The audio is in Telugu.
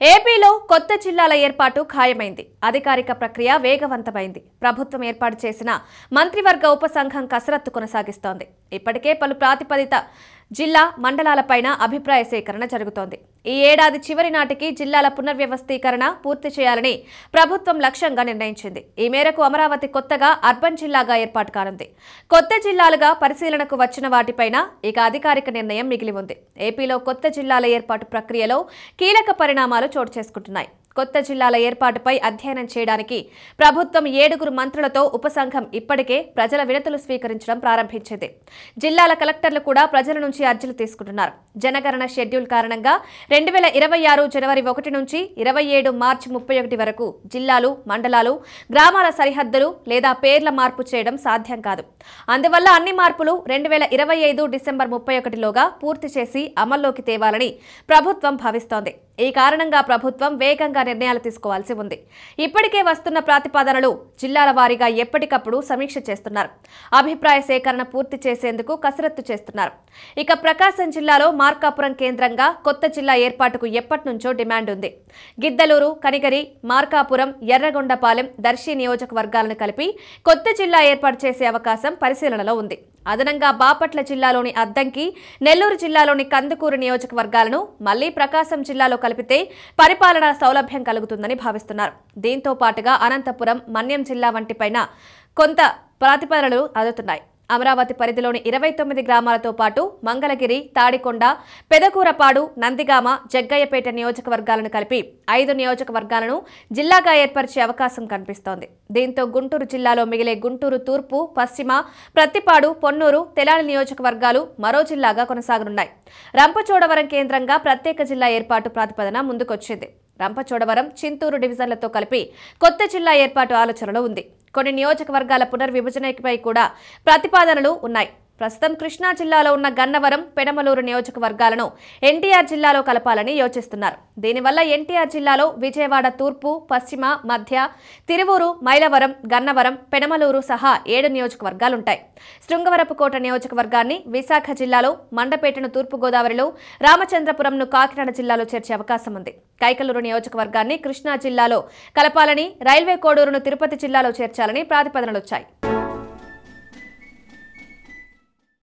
ఏపీలో కొత్త జిల్లాల ఏర్పాటు ఖాయమైంది. అధికారిక ప్రక్రియ వేగవంతమైంది. ప్రభుత్వం ఏర్పాటు చేసిన మంత్రివర్గ ఉపసంఘం కసరత్తు కొనసాగిస్తోంది. ఇప్పటికే పలు ప్రాతిపదిక జిల్లా మండలాలపైన అభిప్రాయ సేకరణ జరుగుతోంది. ఈ ఏడాది చివరి నాటికి జిల్లాల పునర్వ్యవస్థీకరణ పూర్తి చేయాలని ప్రభుత్వం లక్ష్యంగా నిర్ణయించింది. ఈ మేరకు అమరావతి కొత్తగా అర్బన్ జిల్లాగా ఏర్పాటు కానుంది. కొత్త జిల్లాలుగా పరిశీలనకు వచ్చిన వాటిపైన ఇక అధికారిక నిర్ణయం మిగిలి ఉంది. ఏపీలో కొత్త జిల్లాల ఏర్పాటు ప్రక్రియలో కీలక పరిణామాలు చోటు చేసుకుంటున్నాయి. కొత్త జిల్లాల ఏర్పాటుపై అధ్యయనం చేయడానికి ప్రభుత్వం 7 మంత్రులతో ఉపసంఘం ఇప్పటికే ప్రజల వినతులు స్వీకరించడం ప్రారంభించింది. జిల్లాల కలెక్టర్లు కూడా ప్రజల నుంచి అర్జీలు తీసుకుంటున్నారు. జనగణన షెడ్యూల్ కారణంగా 2026 జనవరి 1 నుంచి 27 మార్చి 31 వరకు జిల్లాలు, మండలాలు, గ్రామాల సరిహద్దులు లేదా పేర్ల మార్పు చేయడం సాధ్యం కాదు. అందువల్ల అన్ని మార్పులు 2025 డిసెంబర్ 31లోగా పూర్తి చేసి అమల్లోకి తేవాలని ప్రభుత్వం భావిస్తోంది. ఈ కారణంగా ప్రభుత్వం వేగంగా నిర్ణయాలు తీసుకోవాల్సి ఉంది. ఇప్పటికే వస్తున్న ప్రతిపాదనలు జిల్లాల వారీగా ఎప్పటికప్పుడు సమీక్ష చేస్తున్నారు. అభిప్రాయ సేకరణ పూర్తి చేసేందుకు కసరత్తు చేస్తున్నారు. ఇక ప్రకాశం జిల్లాలో మార్కాపురం కేంద్రంగా కొత్త జిల్లా ఏర్పాటుకు ఎప్పటి నుంచో డిమాండ్ ఉంది. గిద్దలూరు, కనిగిరి, మార్కాపురం, ఎర్రగొండపాలెం, దర్శి నియోజకవర్గాలను కలిపి కొత్త జిల్లా ఏర్పాటు చేసే అవకాశం పరిశీలనలో ఉంది. అదనంగా బాపట్ల జిల్లాలోని అద్దంకి, నెల్లూరు జిల్లాలోని కందుకూరు నియోజకవర్గాలను మళ్లీ ప్రకాశం జిల్లాలో కలిపితే పరిపాలనా సౌలభ్యం కలుగుతుందని భావిస్తున్నారు. దీంతో పాటుగా అనంతపురం, మన్యం జిల్లా వంటిపైన కొంత ప్రతిపాదనలు అందుతున్నాయి. అమరావతి పరిధిలోని 29 గ్రామాలతో పాటు మంగళగిరి, తాడికొండ, పెదకూరపాడు, నందిగామ, జగ్గయ్యపేట నియోజకవర్గాలను కలిపి 5 నియోజకవర్గాలను జిల్లాగా ఏర్పరిచే అవకాశం కనిపిస్తోంది. దీంతో గుంటూరు జిల్లాలో మిగిలే గుంటూరు తూర్పు, పశ్చిమ, ప్రత్తిపాడు, పొన్నూరు, తెనాలి నియోజకవర్గాలు మరో జిల్లాగా కొనసాగనున్నాయి. రంపచోడవరం కేంద్రంగా ప్రత్యేక జిల్లా ఏర్పాటు ప్రతిపాదన ముందుకొచ్చింది. రంపచోడవరం, చింతూరు డివిజన్లతో కలిపి కొత్త జిల్లా ఏర్పాటు ఆలోచనలో ఉంది. కొన్ని నియోజకవర్గాల పునర్విభజనపై కూడా ప్రతిపాదనలు ఉన్నాయి. ప్రస్తుతం కృష్ణా జిల్లాలో ఉన్న గన్నవరం, పెనమలూరు నియోజకవర్గాలను ఎన్టీఆర్ జిల్లాలో కలపాలని యోచిస్తున్నారు. దీనివల్ల ఎన్టీఆర్ జిల్లాలో విజయవాడ తూర్పు, పశ్చిమ, మధ్య, తిరువూరు, మైలవరం, గన్నవరం, పెనమలూరు సహా 7 నియోజకవర్గాలుంటాయి. శృంగవరపుకోట నియోజకవర్గాన్ని విశాఖ జిల్లాలో, మండపేటను తూర్పుగోదావరిలో, రామచంద్రపురంను కాకినాడ జిల్లాలో చేర్చే అవకాశం ఉంది. కైకలూరు నియోజకవర్గాన్ని కృష్ణా జిల్లాలో కలపాలని, రైల్వే కోడూరును తిరుపతి జిల్లాలో చేర్చాలని ప్రతిపాదనలొచ్చాయి.